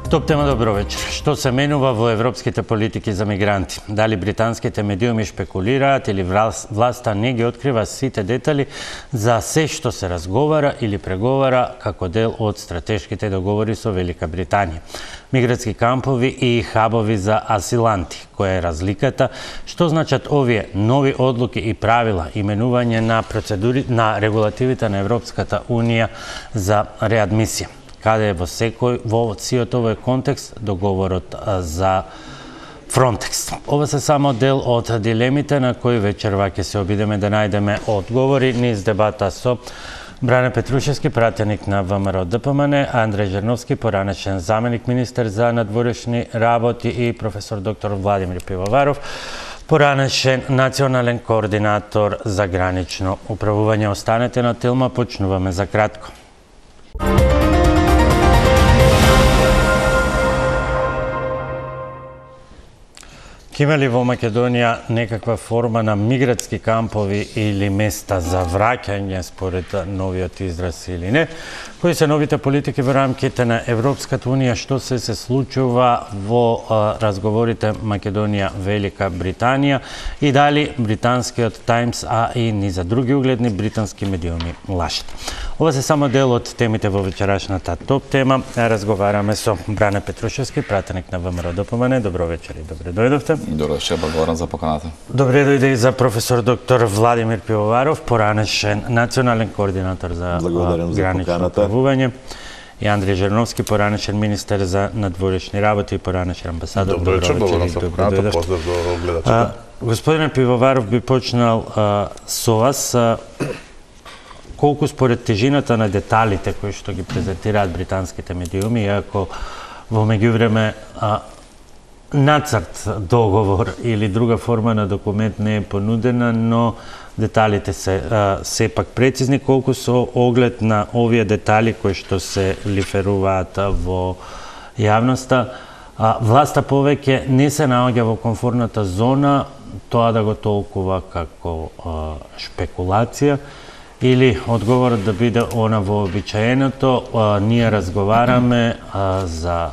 Топ тема, добро вечер. Што се менува во европските политики за мигранти? Дали британските медиуми шпекулираат или власта не ги открива сите детали за се што се разговара или преговара како дел од стратешките договори со Велика Британија? Мигрантски кампови и хабови за асиланти. Која е разликата? Што значат овие нови одлуки и правила, именување на процедури на регулативите на Европската Унија за реадмисија? Каде е во сиот овој контекст договорот за Фронтекс? Ова се само дел од дилемите на кои вечерва ќе се обидеме да најдеме одговори низ дебата со Бране Петрушевски, пратеник на ВМРО ДПМН, Андреј Жерновски, поранешен заменик министер за надворешни работи, и професор доктор Владимир Пивоваров, поранешен национален координатор за гранично управување. Останете на Телма, почнуваме за кратко. Има ли во Македонија некаква форма на мигрантски кампови или места за враќање според новиот израз или не? Кои се новите политики во рамките на Европската Унија? Што се случува во разговорите Македонија Велика Британија? И дали британскиот Таймс, а и низа други угледни британски медиуми лажат? Ова се само дел од темите во вечерашната топ тема. Разговараме со Бране Петрушевски, пратеник на ВМРО ДПМН. Добро вечер и добре дојдовте. Добро вечер, благодарам за поканата. Добре дојде и за професор доктор Владимир Пивоваров, поранешен национален координатор за гранично управување, и Андреј Жерновски, поранешен министер за надворешни работи и поранешен амбасадор. Добро вечер, благодарам за поканата, поздрав до гледачите. Господине Пивоваров, би почнал со вас. Колку според тежината на деталите кои што ги презентираат британските медиуми, иако во меѓувреме нацрт договор или друга форма на документ не е понудена, но деталите се сепак прецизни, колку со оглед на овие детали кои што се лиферуваат во јавноста, власта повеќе не се наоѓа во комфортната зона тоа да го толкува како шпекулација, или одговорот да биде она вообичаеното, ние разговараме за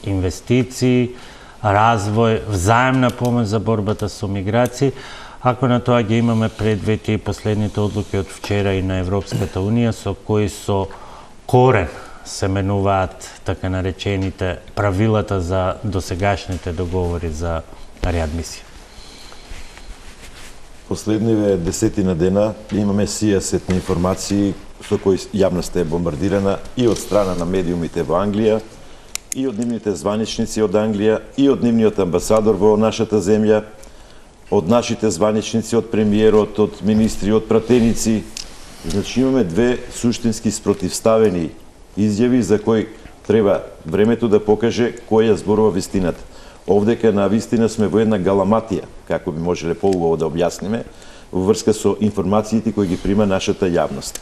инвестиции, развој, взаемна помош за борбата со миграции, ако на тоа ги имаме предвид и последните одлуки од вчера и на Европската Унија, со кои со корен се менуваат така наречените правилата за досегашните договори за реадмисија. Последниве десетина дена имаме сијасетни информации со кои јавноста е бомбардирана и од страна на медиумите во Англија, и од нивните званичници од Англија, и од нивниот амбасадор во нашата земја, од нашите званичници, од премиерот, од министри, од пратеници. Значи имаме две суштински спротивставени изјави за кои треба времето да покаже кој ја зборува вистината. Овдека на вистина сме во една галаматија, како би можеле поубаво да објасниме, во врска со информациите кои ги прима нашата јавност.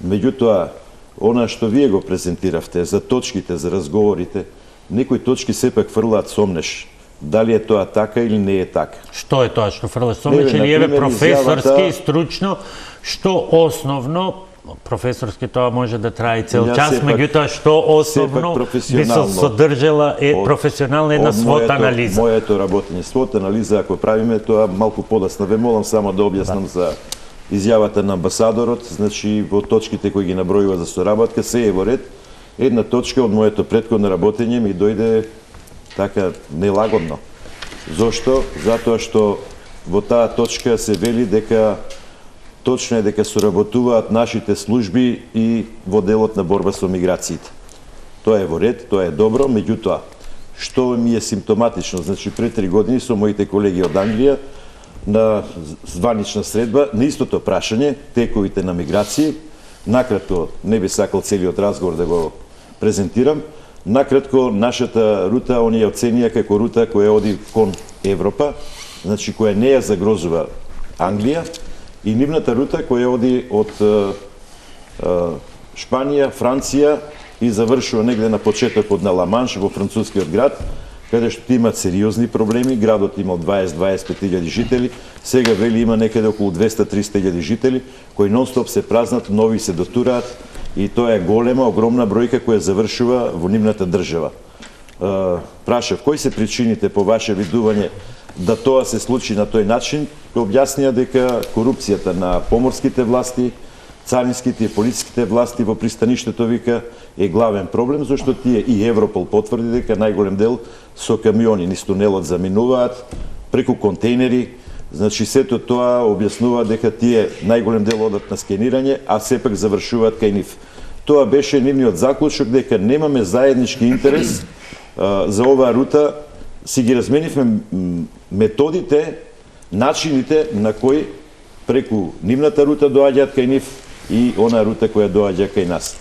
Меѓутоа, она што вие го презентиравте за точките, за разговорите, некои точки сепак фрлаат сомнеш. Дали е тоа така или не е така? Што е тоа што фрлаат сомнеш, или еве професорски, стручно, што основно, професорски тоа може да трае цел час, меѓутоа што основно би се содржала професионална една свот анализа? Моето работење, свот анализа, ако правиме тоа малку подоцна, ве молам само да објаснам за изјавата на амбасадорот. Значи во точките кои ги набројува за соработка се е во ред. Една точка од моето претходно работење ми дојде така нелагодно. Зошто? Затоа што во таа точка се вели дека точно е дека соработуваат нашите служби и во делот на борба со миграциите. Тоа е во ред, тоа е добро, меѓутоа, што ми е симптоматично, значи пред 3 години со моите колеги од Англија на званична средба на истото прашање, тековите на миграција, накратко, не би сакал целиот разговор да го презентирам, накратко нашата рута оние оценија како рута која оди кон Европа, значи која не ја загрозува Англија, и нивната рута која оди од Шпанија, Франција и завршува негде на почетокот на Ла-Манш во францускиот град, каде што имаат сериозни проблеми. Градот имал 20-25 жители, сега вели има некаде околу 200-300 жители, кои нон-стоп се празнат, нови се дотураат, и тоа е голема, огромна бројка која завршува во нивната држава. прашав кои се причините по ваше видување да тоа се случи на тој начин, објаснија дека корупцијата на поморските власти, царинските и полициските власти во пристаништето вика е главен проблем, зашто тие и Европол потврди дека најголем дел со камиони низ тунелот заминуваат преку контейнери. Значи сето тоа објаснува дека тие најголем дел одат на скенирање, а сепак завршуваат кај нив. Тоа беше нивниот заклучок дека немаме заеднички интерес за оваа рута. Си ги разменивме методите, начините на кои преку нивната рута доаѓаат кај нив и она рута која доаѓа кај нас.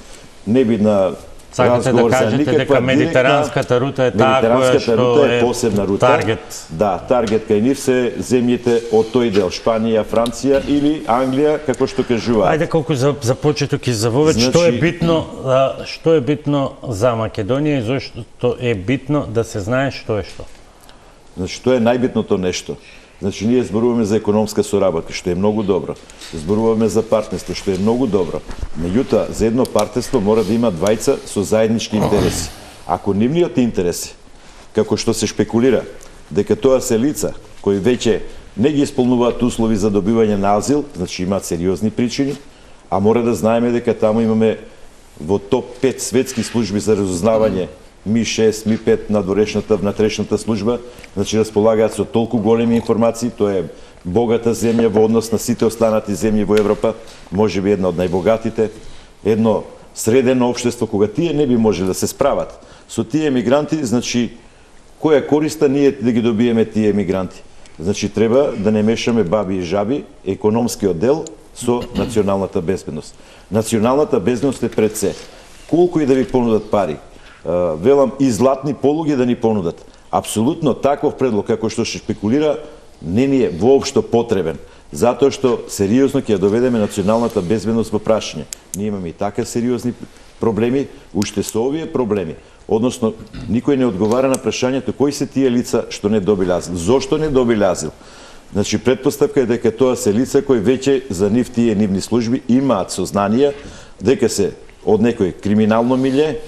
Не би на Сакате да кажете дека медитеранската рута е таа која што е посебна рута. Таргет. Да, таргет кај нив се земјите од тој дел, Шпанија, Франција или Англија, како што кажуваат. Ајде колку за почеток и за вовед, Значи, што е битно за Македонија и зошто е битно да се знае што е што? Значи, тоа е најбитното нешто. Значи, ние зборуваме за економска соработка, што е многу добро. Зборуваме за партнерство, што е многу добро. Меѓутоа, за едно партнерство мора да има двајца со заеднички интереси. Ако нивниот интерес, како што се шпекулира, дека тоа се лица кои веќе не ги исполнуваат услови за добивање на азил, значи имаат сериозни причини, а мора да знаеме дека таму имаме во топ 5 светски служби за разузнавање Ми-6, Ми-5 на внатрешната служба, значи располагаат со толку големи информации, тоа е богата земја во однос на сите останати земји во Европа, можеби една од најбогатите, едно средено општество, кога тие не би можели да се справат со тие емигранти, значи која користа ние да ги добиеме тие емигранти? Значи треба да не мешаме баби и жаби, економскиот дел со националната безбедност. Националната безбедност е пред се. Колку и да ви понудат пари, велам и златни полуги да ни понудат. Апсолутно таков предлог како што се шпекулира не ни е воопшто потребен, затоа што сериозно ќе ја доведеме националната безбедност во прашање. Ние имаме и така сериозни проблеми, уште со овие проблеми. Односно, никој не одговара на прашањето кои се тие лица што не добиле азил. Зошто не добиле азил? Значи, предпоставка е дека тоа се лица кои веќе за нив тие нивни служби имаат сознанија дека се од некој криминално милје.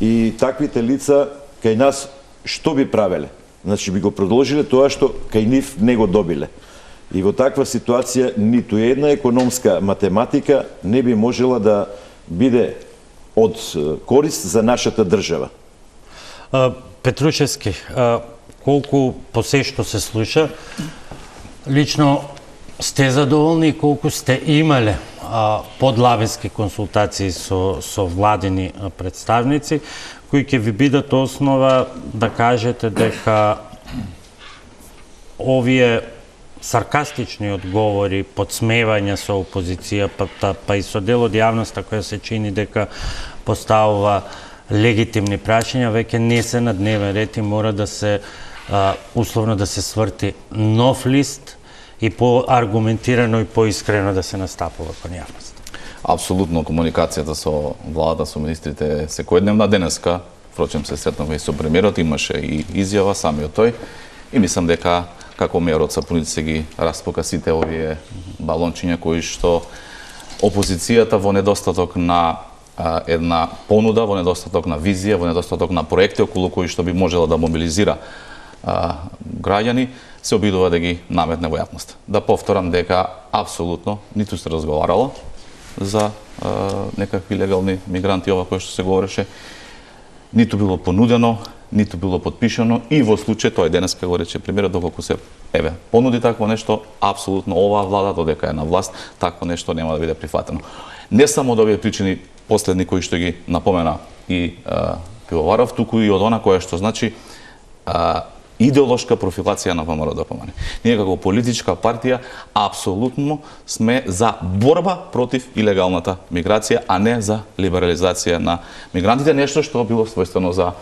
И таквите лица кај нас што би правеле? Значи би го продолжиле тоа што кај нив не го добиле. И во таква ситуација ниту една економска математика не би можела да биде од корист за нашата држава. Петрушевски, колку по се што се слуша, лично сте задоволни и колку сте имале подлавински консултации со владини представници, кои ќе ви бидат основа да кажете дека овие саркастични одговори, подсмевања со опозиција, па и со дел од јавноста која се чини дека поставува легитимни прашања, веќе не се на дневен ред и мора да се условно да се сврти нов лист и поаргументирано и поискрено да се настапува кон јавност. Апсолутно комуникацијата со владата, со министрите е секојдневна. Денеска, впрочем, се сретнавме и со премиерот, имаше и изјава самиот тој и мислам дека како мерот сапуници се ги распока сите овие балончиња кои што опозицијата во недостаток на една понуда, во недостаток на визија, во недостаток на проекти околу кои што би можела да мобилизира граѓани, се обидува да ги наметне во јавност. Да повторам дека апсолутно ниту се разговарало за некакви легални мигранти, ова кое што се говореше, ниту било понудено, ниту било подпишано и во случај, тоа денеска го рече премиерот, доколку се понуди такво нешто, апсолутно оваа влада додека е на власт, такво нешто нема да биде прифатено. Не само од овие причини последни кои што ги напомена и Пивоваров, туку и од она која што значи идеолошка профилација на ВМРО-ДПМН. Ние како политичка партија апсолутно сме за борба против илегалната миграција, а не за либерализација на мигрантите, нешто што било својствено за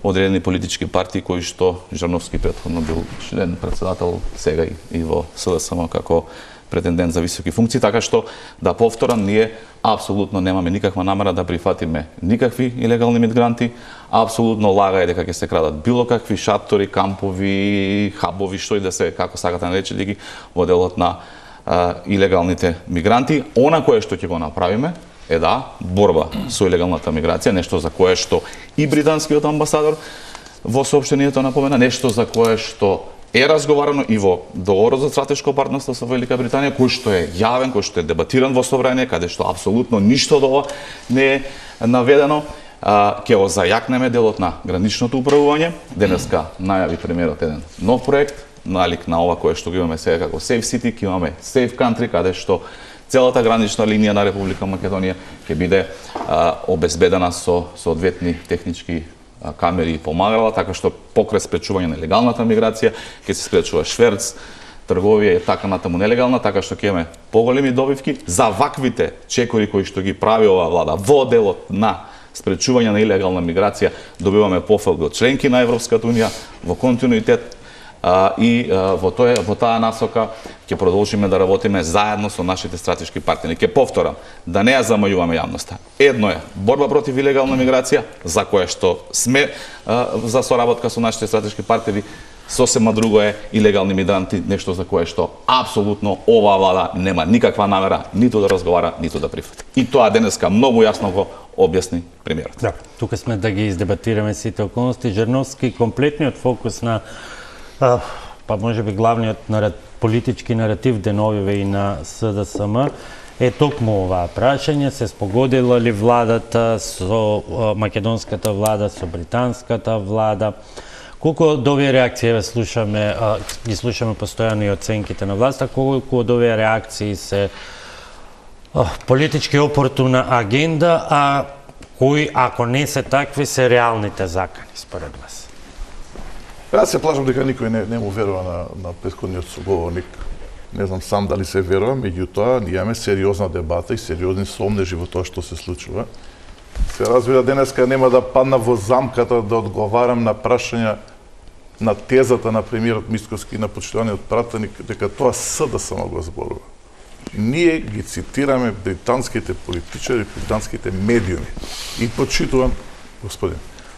одредени политички партии кои што Жановски претходно бил член председател, сега и во СДСМ како претендент за високи функции, така што да повторам, ние апсолутно немаме никаква намера да прифатиме никакви илегални мигранти, апсолутно лага е дека ќе се крадат било какви шатори, кампови, хабови, што и да се, како сакате наречете ги, во делот на илегалните мигранти. Она кое што ќе го направиме е борба со илегалната миграција, нешто за кое што и британскиот амбасадор во соопштението напомена, нешто за кое што е разговарано и во договорот за стратешко партнерство со Велика Британија, кој што е јавен, кој што е дебатиран во собрание, каде што апсолутно ништо од ова не е наведено. Ќе го зајакнеме делот на граничното управување. Денеска најави премиерот еден нов проект, налик на ова кое што го имаме сега како Safe City, ќе имаме Safe Country, каде што целата гранична линија на Република Македонија ќе биде обезбедена со соодветни технички камери и помагала, така што покрај спречување на нелегалната миграција ќе се спречува шверц, трговија и така натаму нелегална, така што ќе имаме поголеми добивки за ваквите чекори кои што ги прави оваа влада во делот на спречување на илегална миграција. Добиваме пофалби од членки на Европската унија во континуитет и во таа насока ќе продолжиме да работиме заедно со нашите стратешки партнери. Ќе повторам, да не ја замајуваме јавноста. Едно е борба против илегална миграција, за кое што сме за соработка со нашите стратешки партнери. Сосема друго е илегални мигранти, нешто за кое што апсолутно оваа влада нема никаква намера ниту да разговара, ниту да прифати. И тоа денеска многу јасно го објасни премиерот. Да, тука сме да ги издебатираме сите околности. Жерновски, комплетниот фокус на па можеби главниот политички наратив деновиве и на СДСМ е токму оваа прашање. Се спогодила ли владата со македонската влада, со британската влада? Колку од овие реакции ги слушаме постојано и оценките на власта, колку од овие реакции се политички опортуна агенда, а кои, ако не се такви, се реалните закани според вас? Јас се плашам дека никој не му верува на претходниот соговорник. Не знам сам дали се верува, меѓутоа ние имаме сериозна дебата и сериозни сомнежи во тоа што се случува. Се разбира, денеска нема да падна во замката да одговарам на прашања на тезата на премиерот Мицкоски и на почитуваниот пратеник дека тоа СДСМ го зборува. Ние ги цитираме британските политичари, британските медиуми. И почитувам, господин,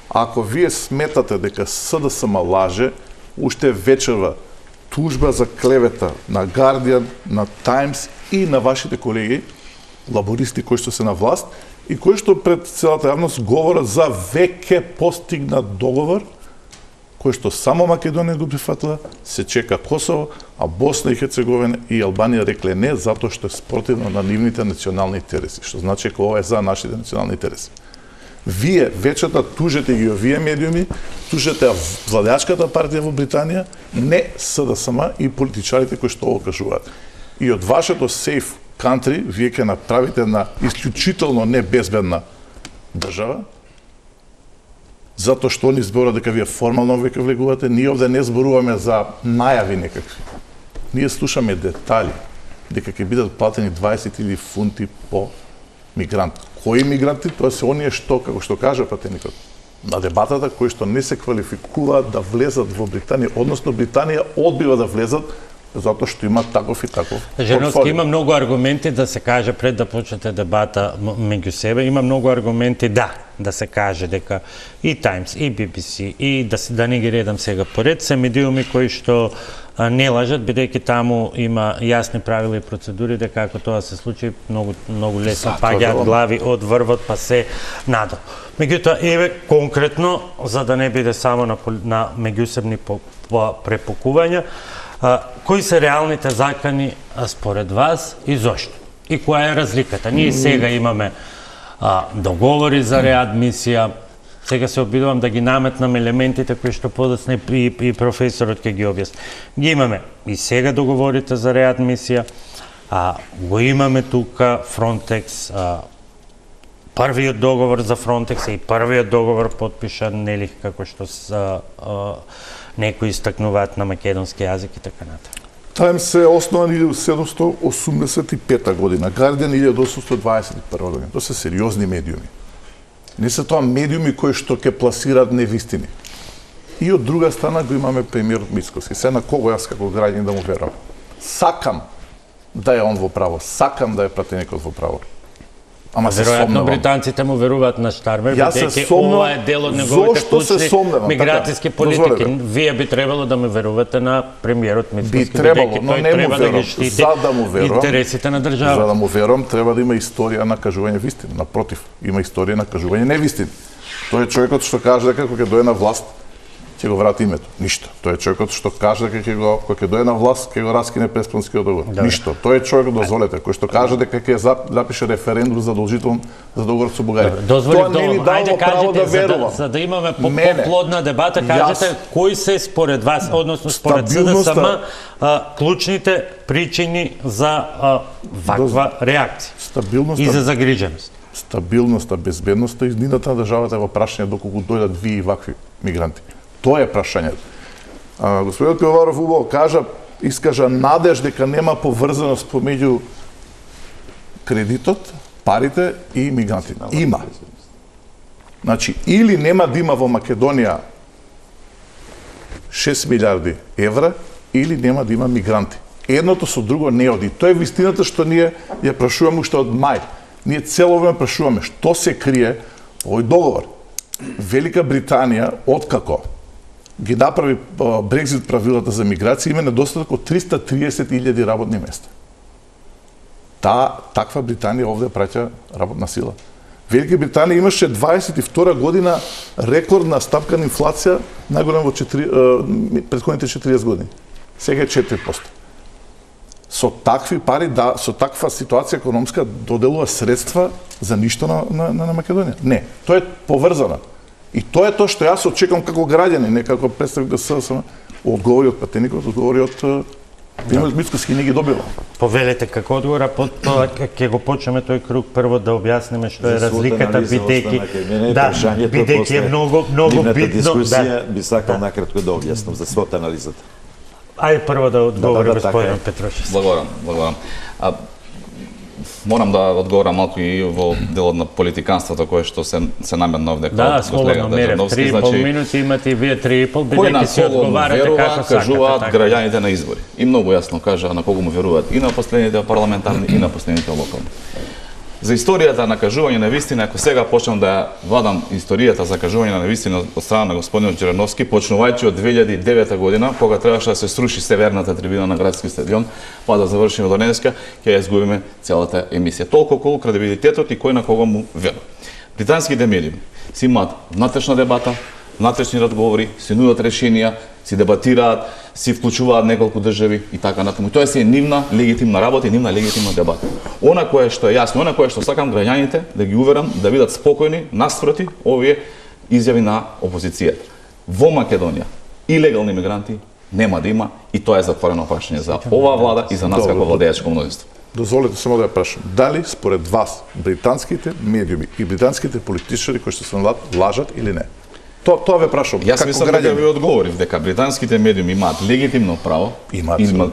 ако вие сметате дека СДСМ лаже, уште вечерва тужба за клевета на Guardian, на Times и на вашите колеги, лабористи кои што се на власт и кои што пред целата јавност говорат за веќе постигнат договор, кој што само Македонија го прифатила, се чека Косово, а Босна и Херцеговина и Албанија рекле не затоа што е спротивно на нивните национални интереси, што значи дека ова е за нашите национални интереси. Вие вечерта тужете ги овие медиуми, тужете владеачката партија во Британија, не СДСМ и политичарите кои што ово кажуваат. И од вашето Safe Country вие ќе направите на исклучително небезбедна држава, затоа што они зборат дека вие формално веќе влегувате, ние овде не зборуваме за најави некакви. Ние слушаме детали, дека ќе бидат платени 20.000 фунти по мигрант. Кои мигранти? Тоа се оние што, како што кажа пратеникот, на дебатата, кои што не се квалификуваат да влезат во Британија, односно Британија одбива да влезат затоа што има таков и таков. Жерновски, има многу аргументи да се каже пред да почнете дебата меѓу себе, има многу аргументи да се каже дека и Times, и BBC, и да не ги редам сега поред, се медиуми кои што не лажат, бидејќи таму има јасни правила и процедури, дека ако тоа се случи, многу лесно паѓаат глави од врвот па се надол. Меѓутоа, еве конкретно, за да не биде само на меѓусебни препукувања, кои се реалните закани според вас и зошто? И која е разликата? Ние сега имаме договори за реадмисија, сега се обидувам да ги наметнам елементите кои што подоцна и професорот ќе ги објасни. Ги имаме и сега договорите за реадмисија, го имаме тука Frontex, првиот договор за Frontex и првиот договор подпишан, нели, како што некои истакнуваат на македонски јазик и така натаму. Times се основан 1785 година, Guardian 1821 година. Тоа се сериозни медиуми. Не се тоа медиуми кои што ќе пласираат невистини. И од друга страна го имаме премиерот Мицкоски. Се на кого јас како граѓанин да му верувам? Сакам да е он во право, сакам да е пратеникот во право. Ама се сомневам. Британците му веруваат на Штармер, бидејќи ова е дел од неговите клучни миграцијски политики. Вие би требало да му верувате на премиерот Мицкоски, бидејќи тој треба да ги штити интересите на државата. За да му верувам, треба да има историја на кажување вистини. Напротив, има историја на кажување невистини. Тој е човекот што каже дека кога ќе дое на власт, ќе го врати името. Ништо. Тој е човекот што каже дека кога ќе дојде на власт, ќе го раскине Преспанскиот договор. Ништо. Тој е човекот, дозволете, кој што каже дека ќе запише референдум задолжителен за договор со Бугарија. Тоа не ни дало право да верувам. За да имаме поплодна дебата, кажете кои се според вас, односно според СДСМ, клучните причини за ваква реакција и за загриженост? Стабилноста, безбедноста и иднината на државата е во прашање доколку дојдат вие и вакви мигранти. Тоа е прашањето. Господинот Пивоваров убаво искажа надеж дека нема поврзаност помеѓу кредитот, парите и мигрантите. Има. Значи, или нема да има во Македонија 6 милиарди евра, или нема да има мигранти. Едното со друго не оди. Тоа е вистината што ние ја прашуваме уште од мај. Ние цело време прашуваме што се крие овој договор. Велика Британија, откако ги направи Брекзит правилата за миграција, има недостаток од 330.000 работни места. Таква Британија овде праќа работна сила. Велика Британија имаше 22 година рекордна стапка на инфлација, најголема во претходните 40 години. Сега е 4%. Со такви пари, со таква ситуација економска доделува средства за ништо на Македонија. Не, тоа е поврзано. И тоа е тоа што јас очекувам како граѓанин, не како представник да СДСМ, одговори од пратеникот, одговори од Мицкоски не ги добила. Повелете како одговора, потоа ќе го почнеме тој круг прво да објасниме што е разликата, бидејќи е многу битно. Дискусија би сакал накратко да објаснам за свот анализата. Ајде прво да одговори господин Петрушев. Благодарам. Морам да одговорам малку и во делот на политиканството кое што се намерно овде како колега Дежановски. 3,5 минути имате и вие 3,5, бидејќи си одговарате како сакате. Кажуваат граѓаните на избори. И многу јасно кажа на кого му веруваат и на последните парламентарни и на последните локални. За историјата на кажување на вистина, ако сега почнам да вадам историјата за кажување на вистина од страна на господинот Џереновски, почнувајќи од 2009 година, кога требаше да се сруши северната трибина на градски стадион, па да завршиме до денеска, ќе ја изгубиме целата емисија. Толку околу кредибилитетот и кој на кого му верува. Британските медии си имаат внатрешна дебата, внатрешни разговори, си нудат решенија, си дебатираат, си вклучуваат неколку држави и така натаму. Тоа е нивна легитимна работа и нивна легитимна дебата. Она кое што е јасно, она кое што сакам граѓаните да ги уверам да бидат спокојни наспроти овие изјави на опозицијата. Во Македонија илегални мигранти нема да има и тоа е затворено прашање за оваа влада и за нас како владеачко мнозинство. Дозволете само да ја прашам. Дали според вас британските медиуми и британските политичари кои што се лажат или не? Тоа ве прашам. Јас мислам дека ви одговорив дека британските медиуми имаат легитимно право и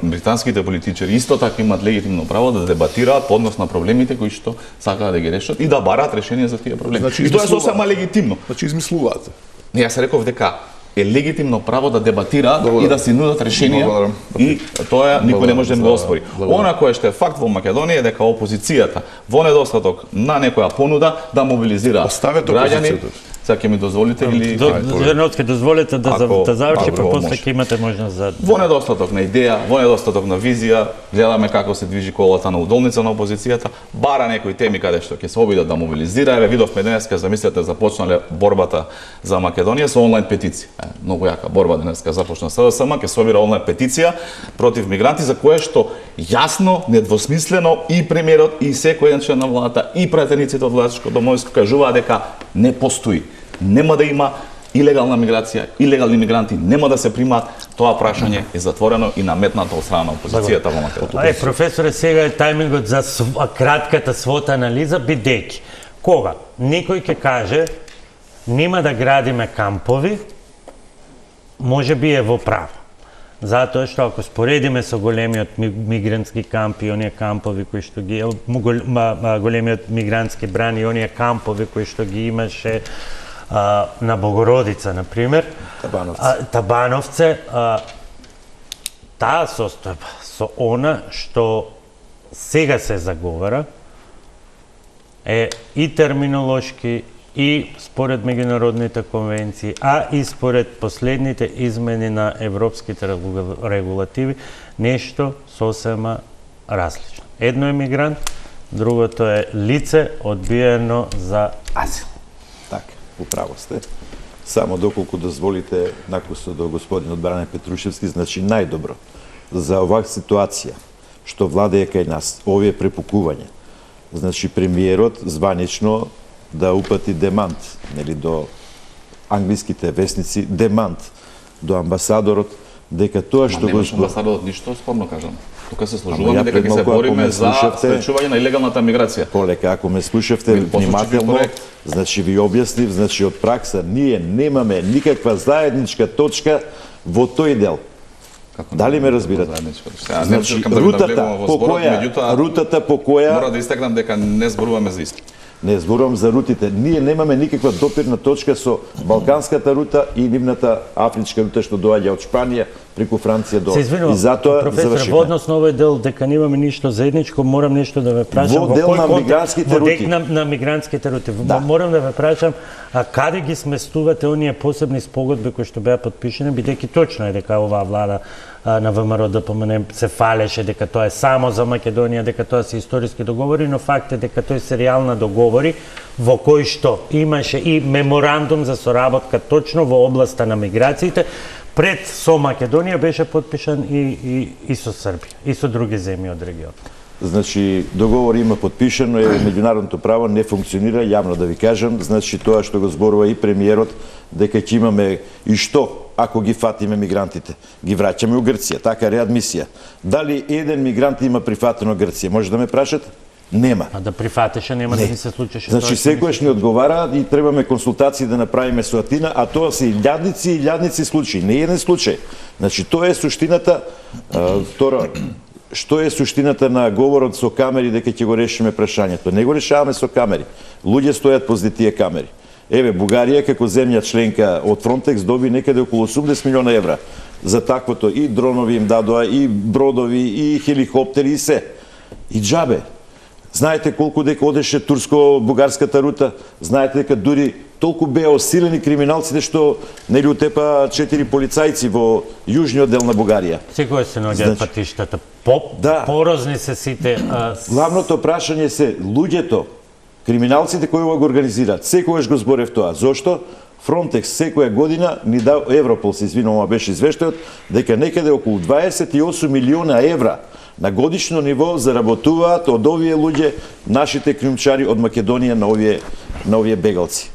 британските политичари исто така имаат легитимно право да дебатираат по однос на проблемите кои што сакаат да ги решат и да бараат решение за тие проблеми. И тоа е сосема легитимно. Значи измислуваате. Не, јас реков дека е легитимно право да дебатираат и да се нудат решенија и тоа никој не може да го оспори. Она кое што е факт во Македонија е дека опозицијата во недостаток на некоја понуда да мобилизира граѓани. Сега ќе ми дозволите или Џереновски дозволете да заврши, па после ќе имате можност за во недостаток на идеја, во недостаток на визија, гледаме како се движи колата на удолница на опозицијата, бара некои теми каде што ќе се обидат да мобилизира. Еве видовме денеска, замислете, започнале борбата за Македонија со онлайн петиција. Многу јака борба денеска започна СДСМ, ќе собира онлайн петиција против мигранти за кое што јасно, недвосмислено и премиерот и секој еден член на владата и пратениците од владачко домовинство кажуваат дека не постои. Нема да има илегална миграција, илегални мигранти нема да се примаат. Тоа прашање е затворено и наметнато од страна на опозицијата во Македонија. Професоре, сега е тајмингот за кратката свота анализа, бидејќи кога некој ќе каже нема да градиме кампови, може би е во право. Затоа што ако споредиме со големиот мигрантски камп и оние кампови кои што ги големиот мигрантски бран и оние кампови кои што ги имаше на Богородица, например, Табановце, таа состојба со она што сега се заговара е и терминолошки и според меѓународните конвенции, а и според последните измени на европските регулативи, нешто сосема различно. Едно е мигрант, другото е лице одбиено за азил. Така, управо сте. Само доколку дозволите, накусо до господинот Бране Петрушевски, значи најдобро за оваа ситуација што владее кај нас, овие препукување, значи премиерот званично да упати демант, нели, до англиските весници, демант до амбасадорот, дека тоа што го... Немаш амбасадорот ништо спорно, кажам. Тука се сложуваме ја дека ќе се бориме за спречување на илегалната миграција. Полека, ако ме слушавте внимателно, значи ви објаснив, значи од пракса ние немаме никаква заедничка точка во тој дел. Дали ме разбирате? Значи рутата по која мора да истакнам дека не зборуваме за исто. Не зборувам за рутите. Ние немаме никаква допирна точка со Балканската рута и нивната афричка рута што доаѓа од Шпанија преку Франција до... Се извинувам, и затоа професор, завршиме. во однос на овој дел дека немаме ништо заедничко, морам нешто да ве прашам. Во дел на мигрантските рути. На мигрантските рути. Да. Морам да ве прашам, а каде ги сместувате оние посебни спогодби кои што беа подпишани, бидејќи точно е дека оваа влада на ВМРО ДПМН се фалеше дека тоа е само за Македонија, дека тоа се историски договори, но факт е дека тој се реална договори во кој што имаше и меморандум за соработка точно во областа на миграциите. Пред со Македонија беше подпишан и со Србија, и со други земји од регионот. Значи, договор има подпишано, е меѓународното право не функционира, јавно да ви кажам, значи тоа што го зборува и премиерот, дека ќе имаме и што, ако ги фатиме мигрантите, ги враќаме у Грција, така реадмисија. Дали еден мигрант има прифатено Грција? Може да ме прашате? Нема. А да прифатеше, нема да ни се случеше. Значи, секојаш ни одговара и требаме консултации да направиме со Атина, а тоа се илјадници и илјадници случаи, не еден случај. Значи, тоа е суштината, второ, што е суштината на говорот со камери дека ќе го решиме прашањето? Не го решаваме со камери. Луѓе стојат позди тие камери. Еве, Бугарија како земја членка од Фронтекс доби некаде околу 80 милиона евра за таквото, и дронови им дадоа, и бродови, и хеликоптери, и се. И џабе. Знаете колку дека одеше турско-бугарската рута, знаете дека дури толку беа осилени криминалците што нели утепа 4 полицајци во јужниот дел на Бугарија. Секој се наоѓаат патиштата. Порозни се сите. Главното прашање се луѓето, криминалците кои го организираат. Секогаш го зборев тоа. Зошто? Фронтекс секоја година ни дава, Европол се извинува, беше извештајот, дека некаде околу 28 милиона евра на годишно ниво заработуваат од овие луѓе, нашите кримчари од Македонија на овие бегалци.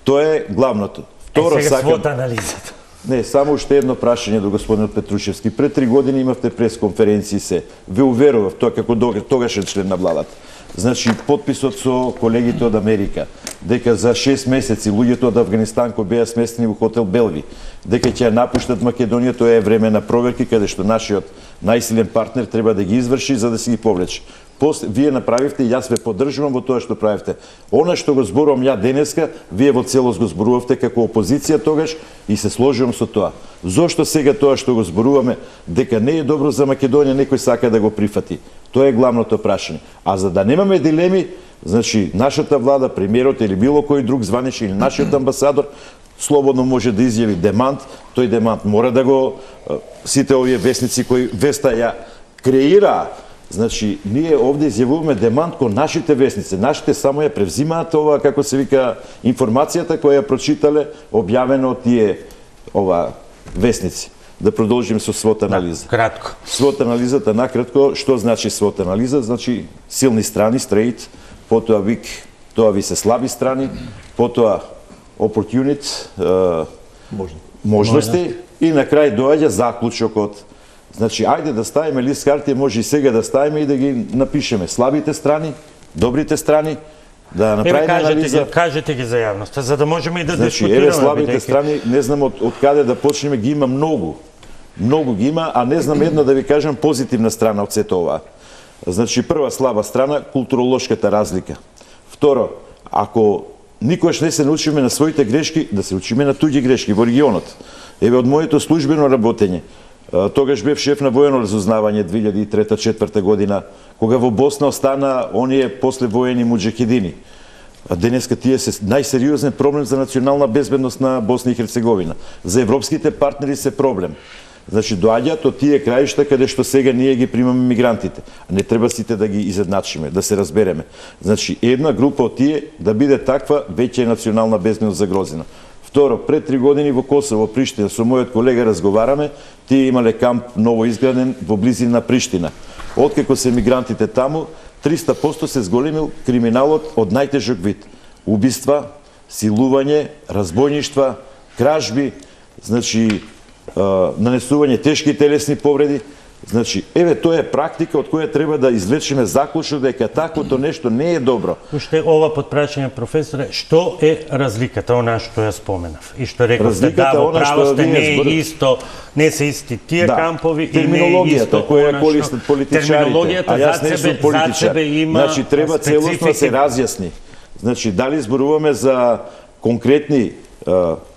Тоа е главното. Второ, сега свот анализата. Не, само уште едно прашање до господинот Петрушевски. Пред 3 години имавте пресконференции се. Ве уверував, тоа како тогашен член на владата. Значи, подписот со колегите од Америка, дека за 6 месеци луѓето од Авганистан кои беа сместени во хотел Белви, дека ќе напуштат Македонија, тоа е време на проверки, каде што нашиот најсилен партнер треба да ги изврши за да си ги повлече. Вие направивте и јас ве поддржувам во тоа што правивте. Она што го зборувам ја денеска, вие во целост го зборувавте како опозиција тогаш и се сложувам со тоа. Зошто сега тоа што го зборуваме дека не е добро за Македонија, некој сака да го прифати? Тоа е главното прашање. А за да немаме дилеми, значи нашата влада, премиерот или било кој друг званиш или нашиот амбасадор слободно може да изјави демант, тој демант мора да го сите овие весници кои веста ја креира. Значи, ние овде изјавуваме демант кон нашите весници. Нашите само ја превзимаат ова, како се вика, информацијата која ја прочитале, објавено од тие весници. Да продолжим со свот анализа. Кратко. Свот анализата, накратко, што значи свот анализа? Значи, силни страни, straight, потоа weak, тоа ви се слаби страни, потоа opportunity, можности, и на крај доаѓа заклучокот. Значи, ајде да ставиме лист карти, може и сега да ставиме и да ги напишеме слабите страни, добрите страни, да направиме анализа. Кажете ги за јавноста, за да можеме и да дискутираме. Значи, слабите страни, не знам од каде да почнеме, ги има многу. Многу ги има, а не знам една да ви кажам позитивна страна од сето ова. Значи, прва слаба страна, културолошката разлика. Второ, ако никош не се научиме на своите грешки, да се учиме на туѓи грешки во регионот. Еве, од моето службено работење, тогаш бев шеф на воено разузнавање 2003-2004 година, кога во Босна остана оние послевоени муџахидини. А денеска тие се најсериозен проблем за национална безбедност на Босна и Херцеговина. За европските партнери се проблем. Значи, доаѓаат од тие краишта каде што сега ние ги примаме мигрантите. А не треба сите да ги изедначиме, да се разбереме. Значи, една група од тие да биде таква, веќе е национална безбедност загрозена. Второ, пред 3 години во Косово, Приштина, со мојот колега разговараме, тие имале камп ново изграден во близина на Приштина. Откако се мигрантите таму, 300% се зголемил криминалот од најтежок вид. Убиства, силување, разбојништва, кражби, значи нанесување тешки телесни повреди. Значи, еве, тоа е практика од која треба да извлечеме заклучок дека таквото нешто не е добро. Уште ова подпрашање, професоре, што е разликата, она што ја споменав? И што рековте, да, во право сте, не е исто, не се исти тие кампови и не е исто која користат политичарите, а јас не сум политичар. Значи, треба целосно да се разјасни. Значи, дали зборуваме за конкретни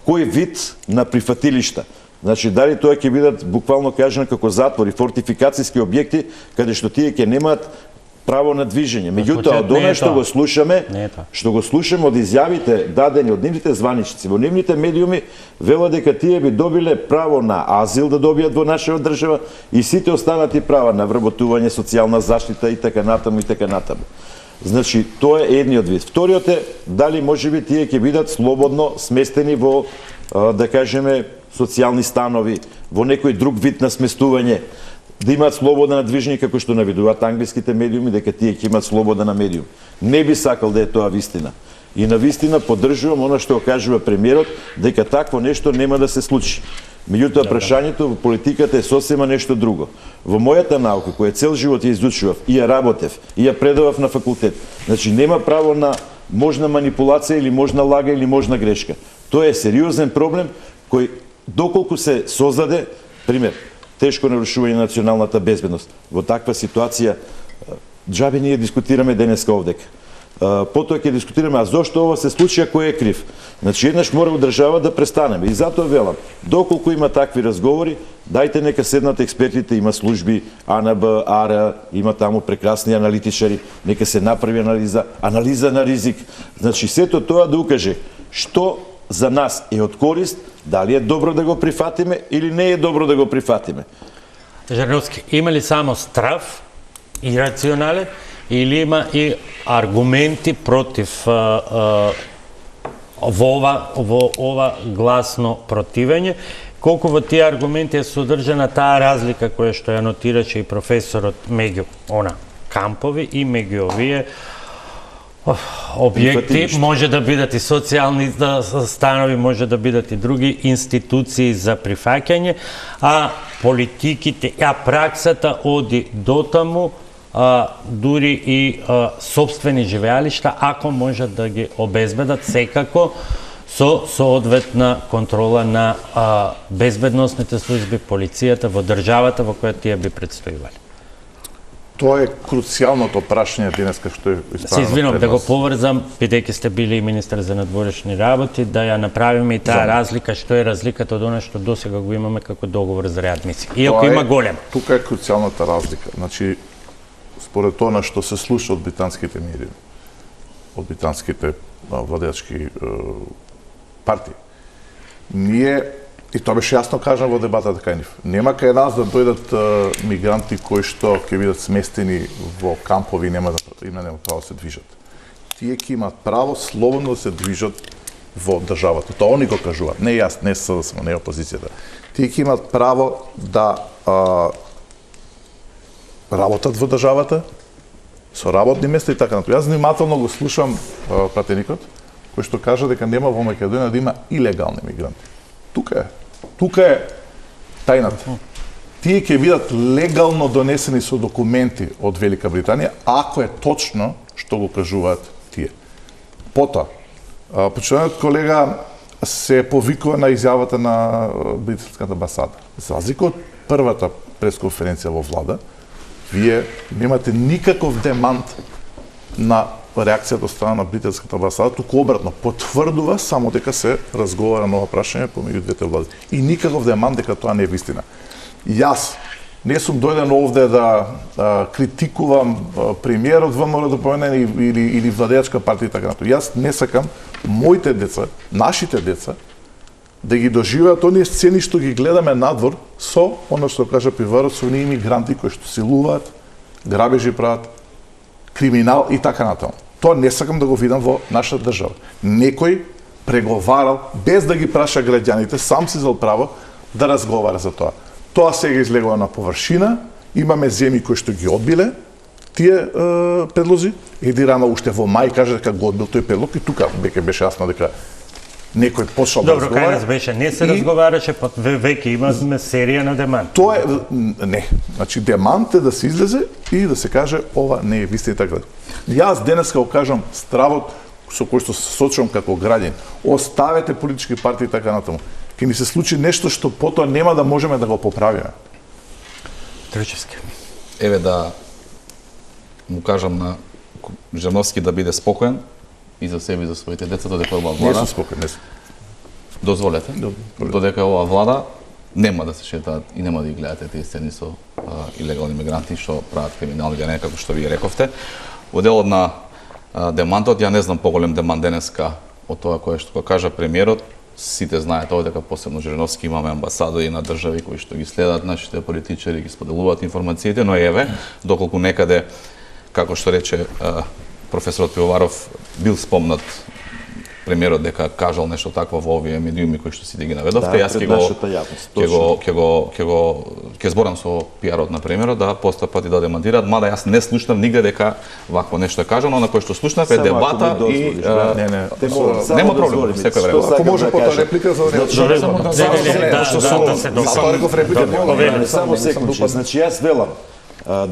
кој вид на прифатилишта? Значи, дали тоа ќе бидат буквално кажано како затвори, фортификацијски објекти, каде што тие ќе немаат право на движење. Меѓутоа, од она што го слушаме од изјавите дадени од нивните званичници, во нивните медиуми, велат дека тие би добиле право на азил да добијат во нашава држава и сите останати права на вработување, социјална заштита и така натаму и така натаму. Значи, тоа е едниот вид. Вториот е, дали можеби тие ќе бидат слободно сместени во, да кажеме, социјални станови, во некој друг вид на сместување, да имаат слобода на движење, како што наведуваат англиските медиуми, дека тие ќе имаат слобода на медиум. Не би сакал да е тоа вистина. И на вистина поддржувам она што го кажува премиерот, дека такво нешто нема да се случи. Меѓутоа, прашањето во политиката е сосема нешто друго. Во мојата наука, која цел живот ја изучував, и ја работев, и ја предавав на факултет, значи нема право на можна манипулација или можна лага или можна грешка. Тоа е сериозен проблем кој доколку се создаде, пример, тешко нарушување на националната безбедност. Во таква ситуација, џабе ние дискутираме денеска овдека. Потоа ќе дискутираме, а зошто ова се случи, а кој е крив? Значи, еднаш мора во држава да престанеме. И затоа велам, доколку има такви разговори, дајте нека седнат експертите, има служби, АНБ, АРА, има таму прекрасни аналитичари, нека се направи анализа на ризик. Значи, сето тоа да укаже што за нас е од корист, дали е добро да го прифатиме или не е добро да го прифатиме. Жерновски, има ли само страв, ирационален, или има и аргументи против во ова гласно противење? Колку во тие аргументи е содржана таа разлика која што ја нотираше и професорот меѓу кампови и меѓу овие објекти, може да бидат и социјални станови, може да бидат и други институции за прифаќање, а политиките, праксата оди дотаму, дури и сопствени живеалишта, ако можат да ги обезбедат, секако со соодветна контрола на безбедносните служби, полицијата во државата во која тие би предстојувале. Тоа е круцијалното прашање денеска што е исправено. Се извинувам да го поврзам, бидејќи сте били и министар за надворешни работи, да ја направиме и таа разлика, што е разликата од она што досега го имаме како договор за реадмисија. Иако има голема. Тука е круцијалната разлика. Значи, според тоа што се слуша од британските медии, од британските владеачки партии, ние, и тоа беше јасно кажано во дебатата кај нив, нема кај нас да дојдат мигранти кои што ќе бидат сместени во кампови и нема право да се движат. Тие ќе имаат право слободно да се движат во државата. Тоа они го кажуваат, не јас, не СДСМ, не опозицијата. Тие ќе имаат право да работат во државата, со работни места и така натаму. Јас внимателно го слушам пратеникот, кој што кажа дека нема во Македонија да има илегални мигранти. Тука е тајната. Тие ќе бидат легално донесени со документи од Велика Британија, ако е точно што го кажуваат тие. Потоа, почитуваниот колега се повикува на изјавата на британската амбасада. За разлика од првата пресконференција во влада, вие немате никаков демант на реакцијата од страна на британската амбасада, туку обратно, потврдува само дека се разговара на ова прашање помеѓу двете влади. И никаков демант дека тоа не е вистина. Јас не сум дојден овде да критикувам премиерот ВМРО да помене или владеачка партија и така натаму. Јас не сакам моите деца, нашите деца, да ги доживеат оние сцени што ги гледаме надвор со оно што кажа Пиварот, со оние имигранти кои што силуваат, грабежи прават, криминал и така натаму. Тоа не сакам да го видам во нашата држава. Некој преговарал без да ги праша граѓаните, сам си зел право да разговара за тоа. Тоа сега излегува на површина, имаме земји кои што ги одбиле тие предлози. Еди Рама уште во мај каже дека го одбил тој предлог и тука беше јасно дека некој почнал да разговара. Добро, кај нас беше, не се разговараше, па веќе имаме серија на демант. Тоа е, не, значи демант е да се излезе и да се каже ова не е вистина и така. Јас денеска го кажам стравот со кој што се сочувам како граѓанин. Оставете политички партии и така натаму. Ке ни се случи нешто што потоа нема да можеме да го поправиме. Тричевски. Еве да му кажам на Жановски да биде спокоен и за себе и за своите деца, додека ова Не влада... сум спокоен, не сум. Дозволете, додека ова влада нема да се шетаат и нема да ги гледате тие сцени со илегални мигранти што прават криминални дејања, како што вие рековте. Во делот на демантот, ја не знам поголем демант денеска од тоа кое што кажа премиерот. Сите знаат тоа дека посебно Жириновски имаме амбасадори на држави кои што ги следат нашите политичари, ги споделуваат информациите, но еве, доколку некаде, како што рече професорот Пивоваров, бил спомнат премиерот дека кажал нешто такво во овие медиуми кои што сите ги наведовте, јас ќе зборам со пиарот на премиерот да постапат и да демантираат, мада јас не слушнав нигде дека вакво нешто е кажано, на кое што слушнав е дебата и нема проблем, секој време. Ако може потоа реплика за Само секунда, значи јас велам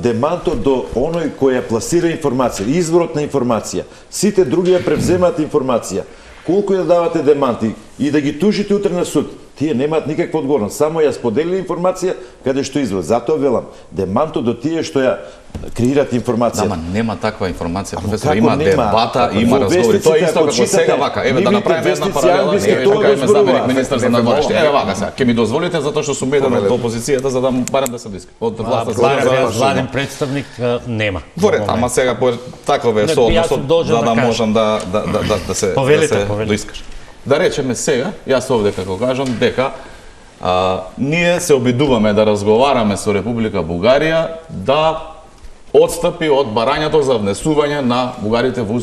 демантот до оној кој ја пласира информација, изворот на информација, сите други ја превземаат информација. Колку ја давате деманти и да ги тужите утре на суд, тие немаат никаква одговорност. Само ја споделили информација каде што извор. Затоа велам, демантот до тие што ја креираат информација. Ама нема таква информација, професор, има дебата, има разговори. Тоа е исто како сега вака. Еве да направиме една паралела, еве тука има заменик министер за надворешни. Еве вака сега. Ќе ми дозволите затоа што сум еден од опозицијата за да барам да се блиска. Од власта владен представник нема. Во ред, ама сега таков е соодносот за да можам да се доискаш. Да речеме сега, јас овде како кажам дека ние се обидуваме да разговараме со Република Бугарија да отстапи од барањето за внесување на бугарите во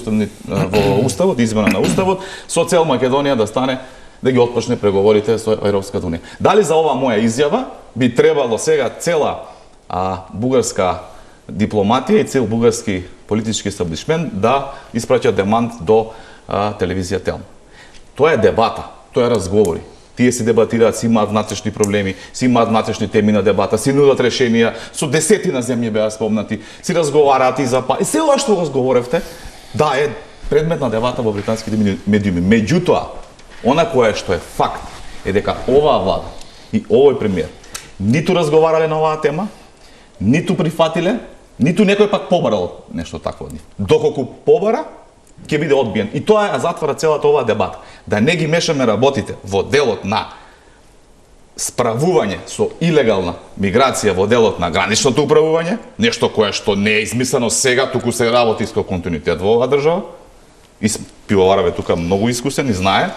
уставот, измена на уставот, со цел Македонија да стане да ги отпочне преговорите со Европската унија. Дали за ова моја изјава би требало сега цела бугарска дипломатија и цел бугарски политички естаблишмент да испраќа демант до телевизија Телма? Тоа е дебата, тоа е разговори. Тие се дебатираат, си имаат внатрешни проблеми, си имаат внатрешни теми на дебата, си нудат решенија, со десетина земји беа спомнати, си разговараат и за и се ова што го зговоревте, да е предмет на дебата во британските медиуми. Меѓутоа, она кое што е факт е дека оваа влада и овој премиер ниту разговарале на оваа тема, ниту прифатиле, ниту некој пак побарал нешто такво од нив. Доколку побара, ќе биде одбиен. И тоа затвара целата оваа дебата. Да не ги мешаме работите во делот на справување со илегална миграција во делот на граничното управување, нешто кое што не е измислено сега, туку се работи со континуитет во оваа држава. И Пивоваров е тука многу искусен и знае.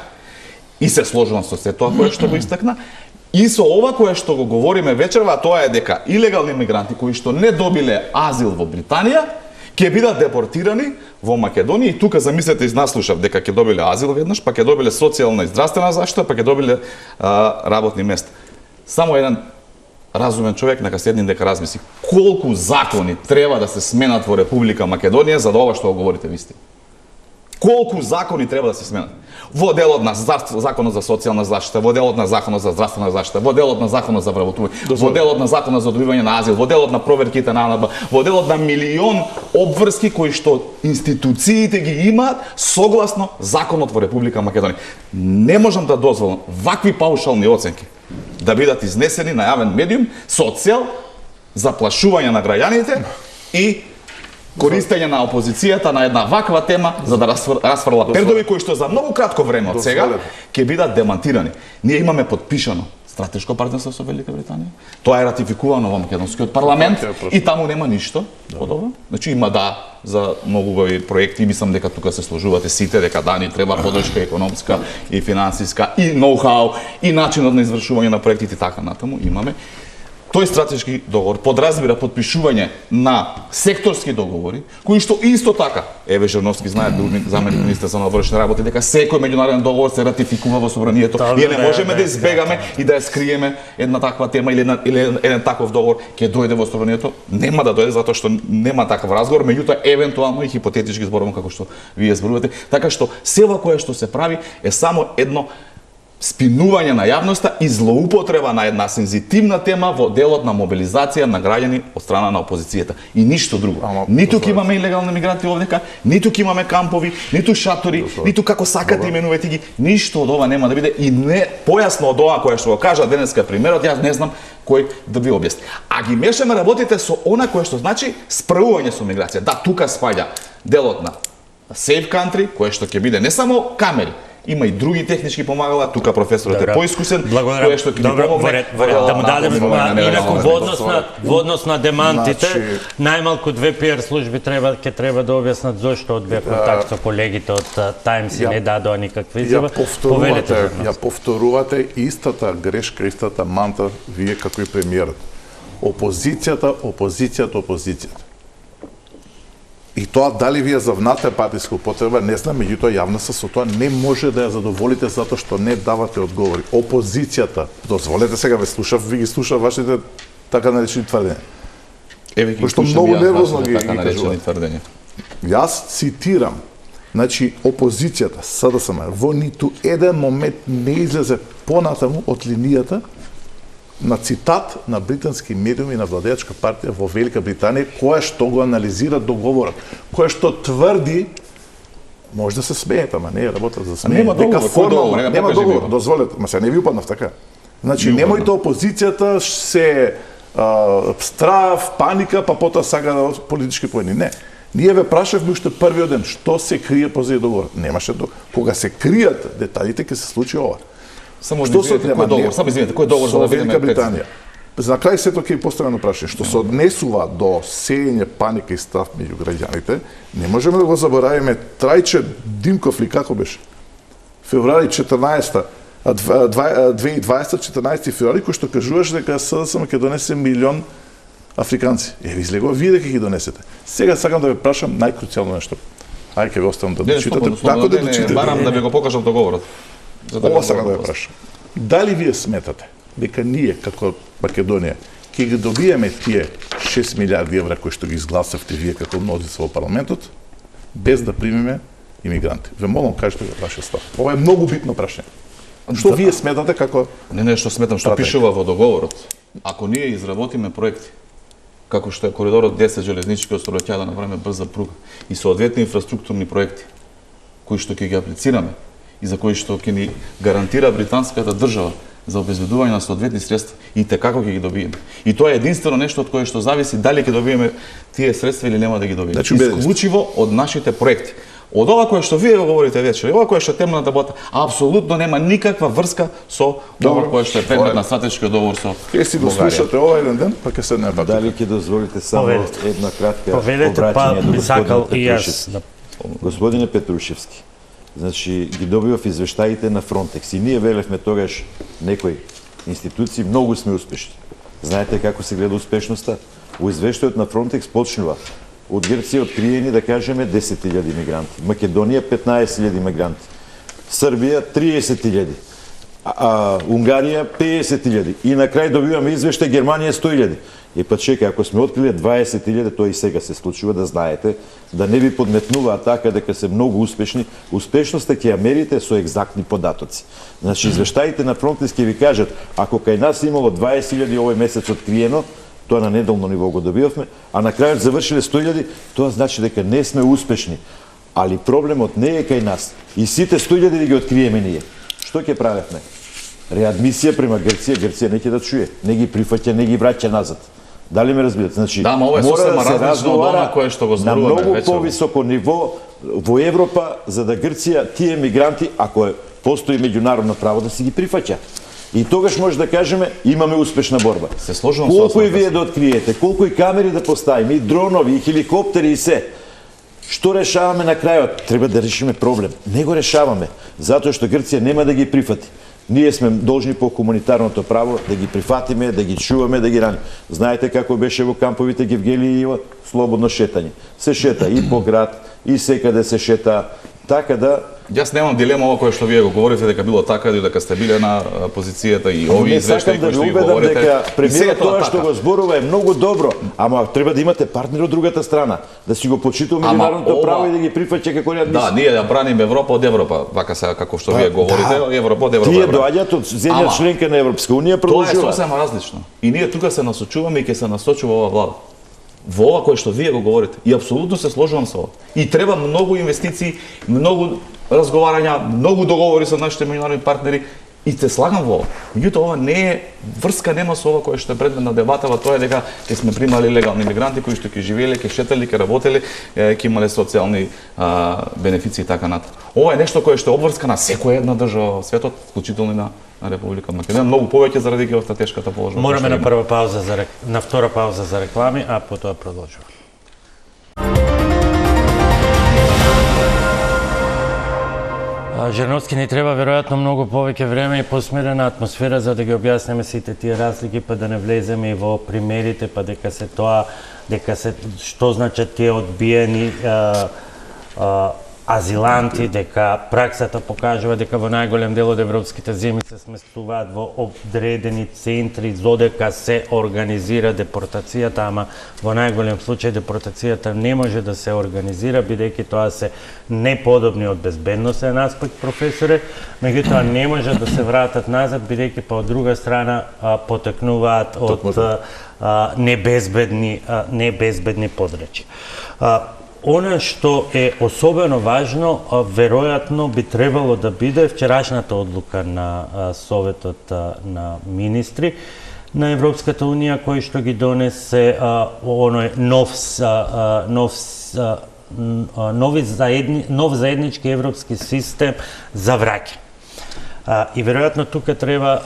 И се сложувам со се тоа кое што го истакна. И со ова кое што го говориме вечерва, тоа е дека илегални мигранти кои што не добиле азил во Британија, ќе бидат депортирани во Македонија и тука замислете изнаслушав дека ќе добиле азил веднаш, па ќе добиле социјална и здравствена заштита, па ќе добиле работни места. Само еден разумен човек нека седне дека размисли колку закони треба да се сменат во Република Македонија за да ова што го говорите вистина. Колку закони треба да се сменат? Во делот на законот за социјална заштита, во делот на законот за здравствена заштита, во делот на законот за вработување, во делот на законот за добивање на азил, во делот на проверките на АНБ, во делот на милион обврски кои што институциите ги имаат согласно законот во Република Македонија. Не можам да дозволам вакви паушални оценки да бидат изнесени на јавен медиум со цел заплашување на граѓаните и користење на опозицијата на една ваква тема за да расфрла пердови кои што за многу кратко време од сега ќе бидат демантирани. Ние имаме подпишано стратешко партнерство со Велика Британија. Тоа е ратификувано во македонскиот парламент и таму нема ништо од ова. Значи има за многу проекти, мислам дека тука се сложувате сите дека ни треба подршка економска и финансиска и ноу-хау и начинот на извршување на проектите така натаму имаме. тој стратешки договор подразбира подпишување на секторски договори, кои што исто така, Еве Жерновски знае, бил заменик министар за навршни работи, дека секој меѓународен договор се ратификува во собранието. Ние не можеме да избегаме и да ја скриеме една таква тема или еден таков договор ќе дојде во собранието. Нема да дојде затоа што нема таков разговор, меѓутоа евентуално и хипотетички зборувам како што вие зборувате, така што сева која што се прави е само едно спинување на јавноста и злоупотреба на една сензитивна тема во делот на мобилизација на граѓани од страна на опозицијата и ништо друго. Ниту ќе имаме илегални мигранти овдека, ниту ќе имаме кампови, ниту шатори, ниту како сакате именувајте ги, ништо од ова нема да биде и не појасно од ова која што го кажа денеска премиерот, јас не знам кој да ви објасни. А ги мешаме работите со она кое што значи справување со миграција. Да, тука спаѓа делот на safe country, кое што ќе биде не само камери, има и други технички помагала, тука професорот е поискусен, кој што ќе ни помогне. Да му дадеме инаку во однос на демантите, најмалку 2 PR служби ќе треба да објаснат зошто од контакт со колегите од Times и не дадоа никаква изјава. Ја повторувате истата грешка, истата мантра вие како и премиерот. Опозицијата. И тоа дали вие завнате партиска употреба, не знам, меѓутоа јавноста со тоа не може да ја задоволите затоа што не давате одговори. Опозицијата, дозволете сега ве слушав, ви ги слушав вашите така наречени тврдења. Еве ги слушам многу нервозно ги така наречени тврдења. Јас цитирам, значи опозицијата, СДСМ, во ниту еден момент не излезе понатаму од линијата на цитат на британски медиуми на владеачка партија во Велика Британија, која што го анализира договорот, која што тврди, може да се смеете, ама не е работа за смење. Нема договор, нема договор, дозволете, ма се не ви упаднав така. Значи, немојте опозицијата се страв, паника, па потоа сага да политички поени. Не. Ние ве прашавме уште првиот ден, што се крие позади договорот. Немаше договор. Кога се кријат деталите, ќе се случи ова. Само кој договор? Само извинете, кој договор за да видиме Британија? За крај сето ќе поставено прашање, што се однесува до сеење паника и страв меѓу граѓаните, не можеме да го заборавиме Трајче Димков ли како беше? Февруари 14 14 февруари, кој што кажуваше дека СДСМ ќе донесе 1 милион африканци. Еве излегува вие дека ги донесете. Сега сакам да ве прашам најкруцијално нешто. Ајде ќе го оставам да дочитате. Како да дочитате? Барам да ви го покажам договорот. Ова сакам да ве прашам. Дали вие сметате дека ние како Македонија ќе ги добиеме тие 6 милиарди евра кои што ги изгласавте вие како мнозинство во парламентот без да примиме имигранти? Ве молам, кажете го вашиот став. Ова е многу битно прашање. Што вие сметате како Не, што сметам што пишува во договорот. Ако ние изработиме проекти како што е коридорот 10 железнички од Солоќа да направиме брза пруга и соодветни инфраструктурни проекти кои што ќе ги аплицираме и за кои што ќе ни гарантира британската држава за обезбедување на соодветни средства и како ќе ги добиеме. И тоа е единствено нешто од кое што зависи дали ќе добиеме тие средства или нема да ги добиеме. Исклучиво од нашите проекти. Од ова кое што вие говорите вечер, ова кое што е темната дебата, апсолутно нема никаква врска со ова кое што е предмет на стратешкиот договор со Бугарија. Ќе си го слушате ова еден ден, па ќе седнеме пак. Дали ќе дозволите само една кратка обраќање до господинот Петрушевски? Господине Петрушевски, значи ги добивав извештаите на Фронтекс и ние велевме тогаш некои институции многу сме успешни. Знаете како се гледа успешноста? Во извештајот на Фронтекс почнува од Грција откриени, да кажеме, 10.000 мигранти, Македонија 15.000 мигранти, Србија 30.000, Унгарија 50.000 и на крај добиваме извештај Германија 100.000. И па чекај, ако сме откриле 20.000, тоа и сега се случува, да знаете, да не ви подметнуваат така дека се многу успешни. Успешноста ќе ја мерите со екзактни податоци. Значи, извештаите на Фронтекс ќе ви кажат, ако кај нас имало 20.000 овој месец откриено, тоа на неделно ниво го добивавме, а на крајот завршиле 100.000, тоа значи дека не сме успешни. Али проблемот не е кај нас. И сите 100.000 да ги откриеме ние. Што ќе правевме? Реадмисија према Грција, Грција не ќе да чуе, не ги прифаќа, не ги враќа назад. Дали ме разбирате? Значи, да, ова е сосема различно од она кое што го зборуваме на многу повисоко ниво во Европа, за да Грција тие мигранти, ако постои меѓународно право, да си ги прифаќа. И тогаш може да кажеме, имаме успешна борба. Се сложувам со колку и вие да откриете, колку и камери да поставиме, и дронови, и хеликоптери, и се. Што решаваме на крајот? Треба да решиме проблем. Не го решаваме, затоа што Грција нема да ги прифати. Ние сме должни по хуманитарното право да ги прифатиме, да ги чуваме, да ги раним. Знаете како беше во камповите Гевгели и Ива? Слободно шетање. Се шета и по град, и секаде се шета. Така да... Јас немам дилема ова кое што вие го говорите дека било така или дека сте биле на позицијата и овие извештаи кои што ги говорите. Дека премиерот тоа што го зборува е многу добро, ама треба да имате партнер од другата страна, да си го почитува меѓународното право и да ги прифаќа како реадмисија. Да, ние ја браниме Европа од Европа, вака се како што вие говорите, Европа од Европа. Тие доаѓаат од земја членка на Европска унија, продолжуваат. Тоа е сосема различно. И ние тука се насочуваме и ќе се насочува оваа влада. Во ова кое што вие го говорите. И апсолутно се сложувам со ова. И треба многу инвестиции, многу разговарања, многу договори со нашите меѓународни партнери и те слагам во ова. Меѓутоа ова не е врска нема со ова кое што е предмет на дебатава, тоа е дека ќе сме примали легални мигранти кои што ќе живееле, ќе шетали, ќе работеле, ќе имале социјални бенефиции и така натаму. Ова е нешто кое што е обврска на секоја една држава во светот, вклучително и на Република Македонија, многу повеќе заради геостратешката тешката положба. Мораме на втора пауза за реклами, а потоа продолжуваме. Жерновски ни треба веројатно многу повеќе време и посмирена атмосфера за да ги објаснеме сите тие разлики, па да не влеземе и во примерите, па дека се што значат тие одбиени азиланти, дека праксата покажува дека во најголем дел од европските земји се сместуваат во одредени центри додека се организира депортацијата, ама во најголем случај депортацијата не може да се организира бидејќи тоа се неподобни од безбедносен аспект, професоре, меѓутоа не може да се вратат назад бидејќи па од друга страна потекнуваат од небезбедни подрачја. Она што е особено важно, веројатно би требало да биде вчерашната одлука на Советот на министри на Европската унија, кој што ги донесе нов заеднички европски систем за враќање. И веројатно тука треба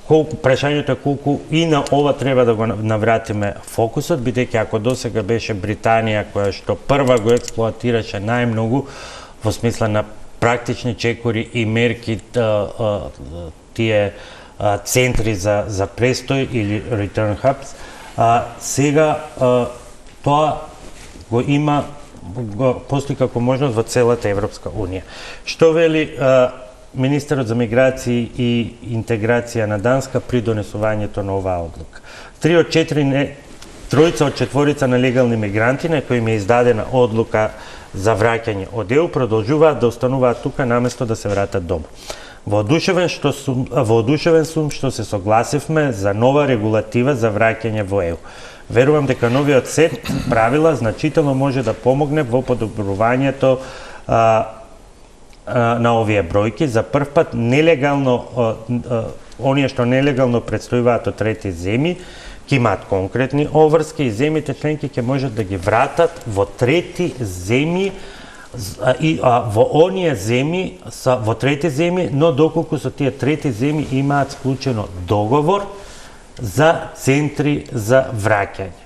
прашањето е колку и на ова треба да го навратиме фокусот, бидејќи ако досега беше Британија која што прва го експлоатираше најмногу во смисла на практични чекори и мерки тие центри за престој или return hubs, сега тоа го има постои како можност во целата Европска унија. Што вели Министерот за миграции и интеграција на Данска при донесувањето на оваа одлука? Тројца од четворица на легални мигранти на кои им е издадена одлука за враќање од ЕУ продолжуваат да остануваат тука наместо да се вратат дома. Воодушевен сум што се согласивме за нова регулатива за враќање во ЕУ. Верувам дека новиот сет правила значително може да помогне во подобрувањето на овие бројки. За прв пат оние што нелегално предстојуваат од трети земји ќе имаат конкретни обврски и земјите членки ќе можат да ги вратат во трети земји и во оние земји во трети земји, но доколку со тие трети земји имаат склучено договор за центри за враќање.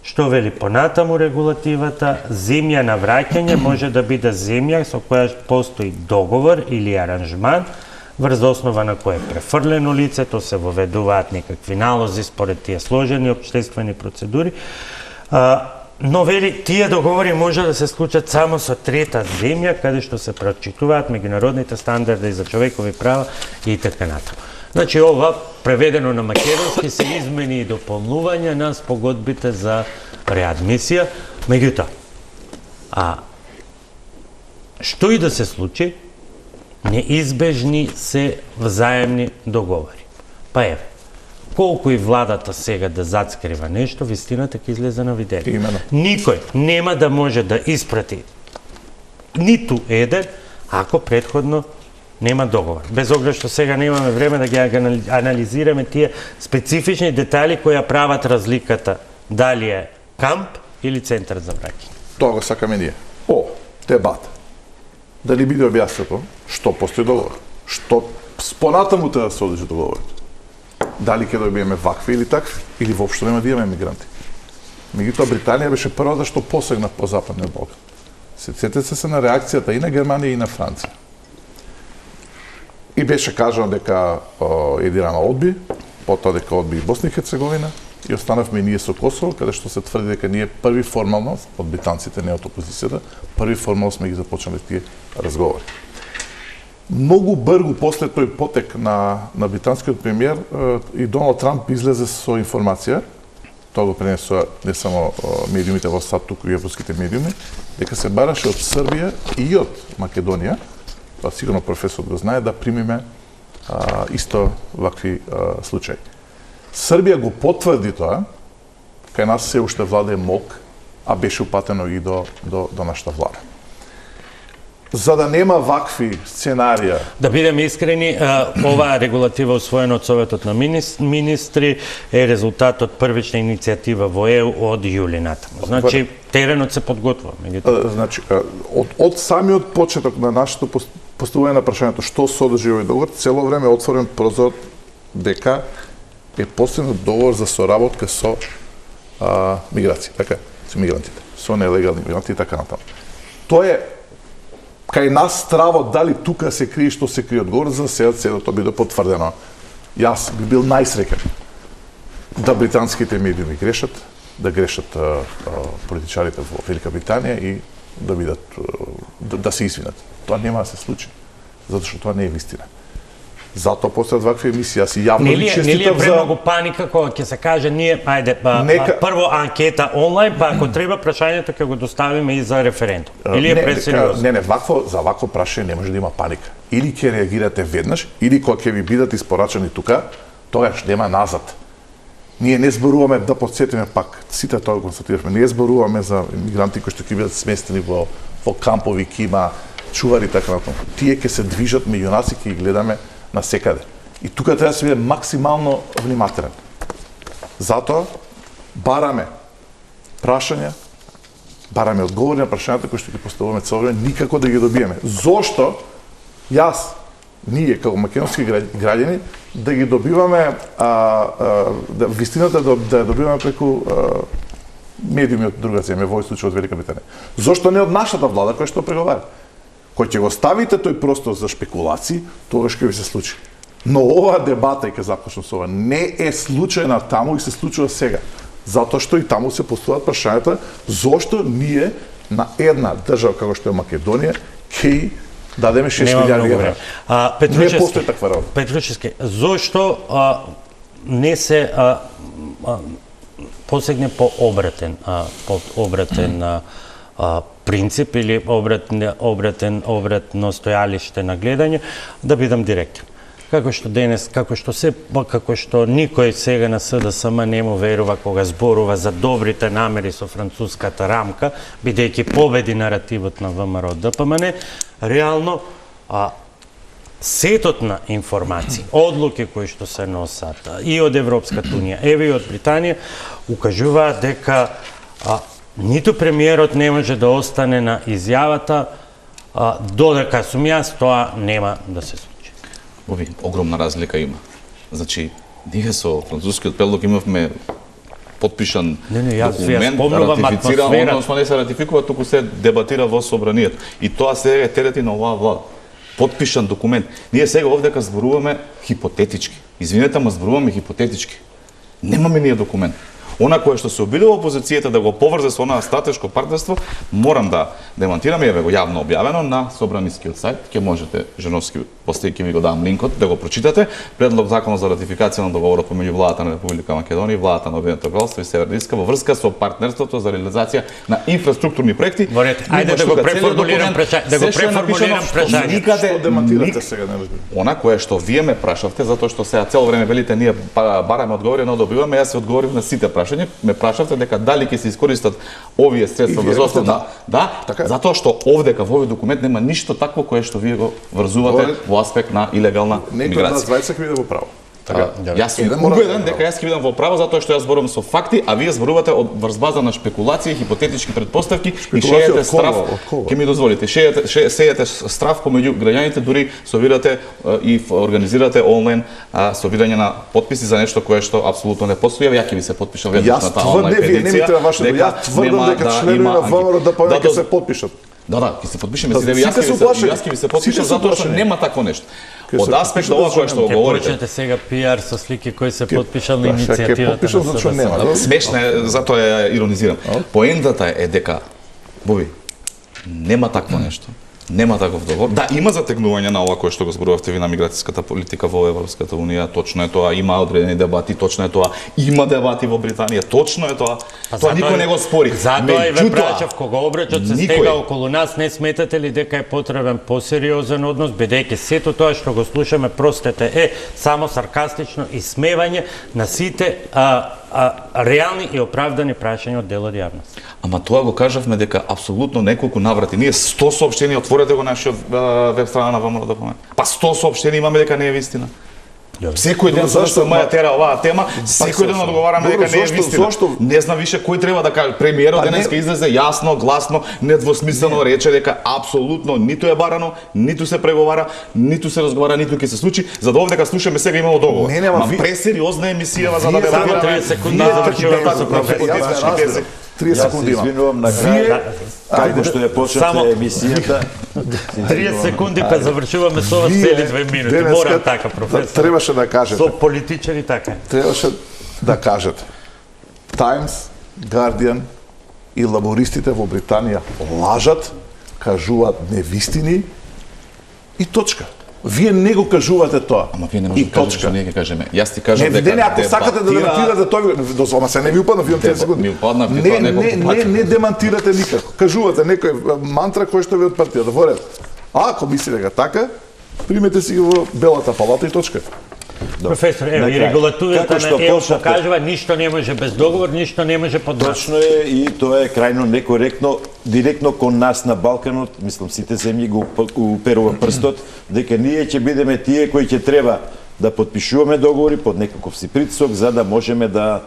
Што вели понатаму регулативата, земја на враќање може да биде земја со која постои договор или аранжман, врз основа на кој е префрлено лицето, се воведуваат некакви налози според тие сложени општествени процедури, но вели тие договори може да се склучат само со трета земја, каде што се прочитуваат меѓународните стандарди за човекови права и така натаму. Значи ова преведено на македонски се измени и дополнување на спогодбите за реадмисија, меѓутоа што и да се случи, неизбежни се взаемни договори. Па еве, колку и владата сега да зацкрива нешто, вистината ќе излезе на видење. Никој нема да може да испрати ниту еден ако претходно нема договор. Без оглед што сега немаме време да ги анализираме тие специфични детали кои прават разликата дали е камп или центар за враќање. Тоа го сакаме ние. Дебат. Дали биде објаснето што постои договор? Што спонатаму треба да се одржи договорот? Дали ќе добиеме вакви или такви? Или воопшто нема да имаме мигранти? Меѓутоа Британија беше прва што посегна по Западниот Балкан. Сетете се на реакцијата и на Германија и на Франција. И беше кажано дека Еди Рама одби, потоа дека одби и Босна и Херцеговина, и останавме ние со Косово, каде што се тврди дека ние први формално, од британците, не од опозицијата, први формално сме ги започнали тие разговори. Многу брзо после тој потек на британскиот премиер и Доналд Трамп излезе со информација, тоа го пренесоа не само медиумите во САД, туку и европските медиуми, дека се бараше од Србија и од Македонија, тоа сигурно професорот го знае, да примиме исто вакви случаи. Србија го потврди тоа, кај нас се уште владе МОК, а беше упатено и до нашата влада. За да нема вакви сценарија... Да бидеме искрени, оваа регулатива усвоена од Советот на министри е резултат од првична иницијатива во ЕУ од јули натаму. Значи, теренот се подготвува. Значи, од самиот почеток на нашето поставување на прашањето што содржи овој договор, цело време е отворен прозор дека е постигнат договор за соработка со миграција, така, со мигрантите, со нелегални мигранти и така натаму. Тоа е кај нас стравот дали тука се крие што се крие одговор, за сега тоа биде потврдено. Јас би бил најсреќен да британските медиуми грешат, да грешат политичарите во Велика Британија и да бидат да се извинат. Тоа нема да се случи, затоа што тоа не е вистина. Затоа постојат вакви емисии, јас и јавно ви честитам. Нели е премногу паника кога ќе се каже ние, ајде, прво анкета онлайн, па ако треба прашањето ќе го доставиме и за референдум. Или е пресериозно? Не, за вакво прашање не може да има паника. Или ќе реагирате веднаш, или кога ќе ви бидат испорачани тука, тогаш нема назад. Ние не зборуваме, да потсетиме пак, сите тоа го констатиравме, не зборуваме за мигранти кои што ќе бидат сместени во кампови, ќе има чувари така натаму. Тие ќе се движат меѓу нас и ќе ги гледаме на секаде. И тука треба да се биде максимално внимателен. Затоа бараме прашања, бараме одговори на прашањата кои што ги поставуваме цело време, никако да ги добиеме. Зошто ние како македонски граѓани да ги добиваме вистината да добиваме преку медиуми од друга земја, во овој случај од Велика Британија. Зошто не од нашата влада која што преговара? Кој ќе го ставите тој простор за шпекулации, тогаш ќе ви се случи. Но оваа дебата, и ќе започнам со ова, не е случајна таму и се случува сега. Затоа што и таму се поставуваат прашањата зошто ние на една држава како што е Македонија ќе дадеме 6 милиарди евра. Не постои таква работа. Петручевски, зошто не се посегне по обратен принцип или обратно стојалиште на гледање, да бидам директен. Како што никој сега на СДСМ не му верува кога зборува за добрите намери со француската рамка, бидејќи победи наративот на ВМРО ДПМН, реално сетот на информации, одлуки кои што се носат и од Европската унија, еве и од Британија, укажуваат дека ниту премиерот не може да остане на изјавата додека сум јас, тоа нема да се случи. Ови, огромна разлика има. Значи, ние со францускиот предлог имавме подпишан документ, ратифициран, односно не се ратификува, туку се дебатира во собранието. И тоа се е терети на оваа влада. Подпишан документ. Ние сега овдека зборуваме хипотетички. Извинете, ма зборуваме хипотетички. Немаме ние документ. Она кое што се обидува опозицијата да го поврзе со онаа стратешко партнерство, морам да демонтирам, еве го јавно објавено на собранискиот сајт, ќе можете, Женовски, после ќе ви го дам линкот да го прочитате, предлог закон за ратификација на договорот помеѓу владата на Република Македонија и владата на Обединетото кралство и Северна Ирска во врска со партнерството за реализација на инфраструктурни проекти. Ајде да го преформулирам прашањето. Што демонтирате сега, не разбирам. Она кое што вие ме прашавте, затоа што сега цело време велите ние бараме одговори, но добиваме, јас се одговорив на сите прашања, ме прашавте дека дали ќе се искористат овие средства без основа. Да, затоа што овдека во овој документ нема ништо такво кое што вие го врзувате во аспект на илегална миграција. Некој од нас двајца ќе биде во право. Јас сум убеден дека јас ќе бидам во право затоа што јас зборувам со факти, а вие зборувате од врз база на шпекулации, хипотетички претпоставки и шејете страв. Ќе ми дозволите, сејете страв помеѓу граѓаните, дури совирате и организирате онлайн совирање на потписи за нешто кое што апсолутно не постои. Ја ќе ви се потпишам веднаш на таа онлайн петиција. Не ми треба ваше, јас тврдам дека членови на ВМРО ДПМН ќе се потпишат. Да, ќе се потпишеме, јас ќе ви се потпишам затоа што нема такво нешто. Од аспект ова кое што го говорите. Почнете сега пиар со слики кој се потпишал на Ќе иницијативата потпишам на зашто нема. СДС. Смешно е, затоа ја иронизирам. Поентата е дека Боби, нема такво нешто. Нема таков договор. Да, има затегнување на ова кое што го зборувавте ви на миграцијската политика во Европската унија, точно е тоа, има одредени дебати, точно е тоа, има дебати во Британија, точно е тоа. Тоа никој не го спори. Затоа и ве прашав кога обрачот се стега околу нас, не сметате ли дека е потребен посериозен однос, бидејќи сето тоа што го слушаме, простете, е само саркастично исмевање на сите реални и оправдани прашања од дел од јавност. Ама тоа го кажавме дека апсолутно неколку наврати. Ние 100 соопштенија, отворете го нашиот веб страна на ВМРО ДПМН. Па 100 соопштенија имаме дека не е вистина. Секој ден зашто ма ја тера оваа тема, секој ден одговараме дека не е вистина. Не знам више кој треба да каже. Премиерот денеска излезе јасно, гласно, недвосмислено рече дека апсолутно ниту е барано, ниту се преговара, ниту се разговара, ниту ќе се случи, за да овдека слушаме сега имало договор. Ма пресериозна емисија за да дебатираме. 30 секунди завршуваме со професор. 30 секунди имам. Извинувам на крај, како што ја почнете емисијата. 30 секунди па завршуваме со вас цели 2 минути. Морам така, професор. Требаше да кажете. Со политичари така. Требаше да кажете. Times, Guardian и лабористите во Британија лажат, кажуваат невистини и точка. Вие не го кажувате тоа. Ама вие не можете да кажете што ние ќе кажеме. Јас ти кажам дека не, ако сакате да демантирате тоа, ама се не ми упадна, ви имам 30 секунди. Ми упадна при тоа неколку пати. Не демантирате никако. Кажувате некој мантра кој што ви од партијата. Во ред. Ако мислите дека така, примете си го во Белата палата и точка. Професор, ево, и регулативата на ЕУ покажува ништо не може без договор, ништо не може под нас. Точно е и тоа е крајно некоректно, директно кон нас на Балканот, мислам сите земји го уперува прстот, дека ние ќе бидеме тие кои ќе треба да потпишуваме договори под некаков си притисок за да можеме да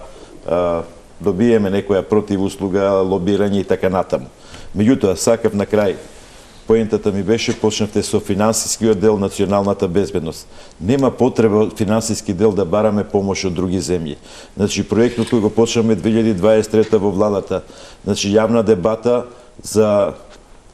добиеме некоја противуслуга, лобирање и така натаму. Меѓутоа, сакав на крај, поентата ми беше, почнавте со финансискиот дел, националната безбедност. Нема потреба од финансиски дел да бараме помош од други земји. Значи, проектот кој го почнаме 2023 во владата, значи, јавна дебата за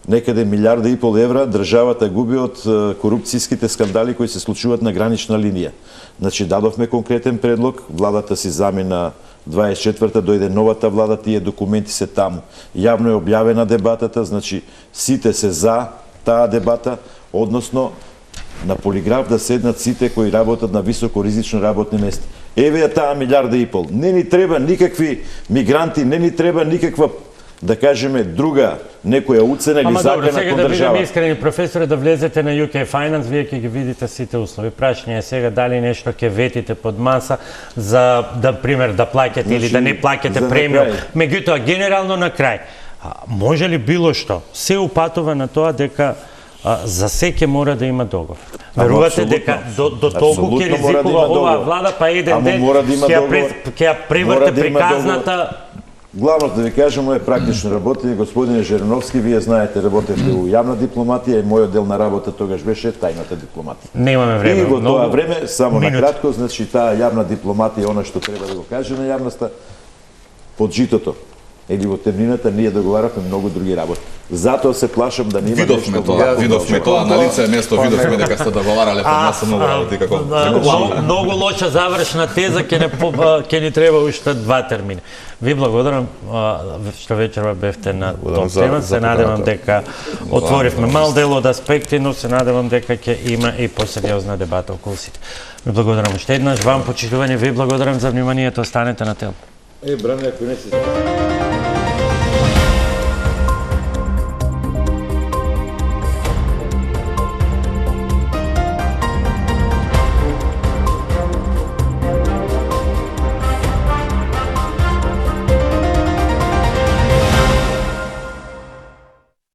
некаде 1,5 милиарда евра државата губи од корупцијските скандали кои се случуваат на гранична линија. Значи, дадовме конкретен предлог, владата си замина 24-та, дојде новата влада, тие документи се таму. Јавно е објавена дебатата, значи сите се за таа дебата, односно на полиграф да седнат сите кои работат на високоризични работни места. Еве ја таа 1,5 милиарда. Не ни треба никакви мигранти, не ни треба никаква, да кажеме, друга некоја уцена или закана кон држава. Сега да бидеме искрени, професоре, да влезете на UK Finance, вие ќе ги видите сите услови. Прашање е сега дали нешто ќе ветите под маса за да пример да плаќате или да не плаќате премиум. Меѓутоа генерално на крај, може ли било што се упатува на тоа дека за секој мора да има договор? Верувате дека до толку ќе ризикува оваа влада, па еден ден ќе ја преврте приказната? Главното да ви кажем е практично работење. Господине Жерновски, вие знаете, работевте у јавна дипломатија и мојот дел на работа тогаш беше тајната дипломатија. Немаме време. И во тоа време, само на кратко, значи таа јавна дипломатија, она што треба да го каже на јавноста, под житото или во темнината ние договаравме многу други работи. Затоа се плашам да нема нешто. Видовме тоа на лице место, видовме дека сте договарале под нас многу работи како многу лоша завршна теза, ќе ни треба уште 2 термини. Ви благодарам што вечерва бевте на топ тема. Се надевам дека отворивме мал дел од аспекти, но се надевам дека ќе има и посериозна дебата околу сите. Ви благодарам уште еднаш, вам почитувани, ви благодарам за вниманието, останете на тел. Бране, ако не се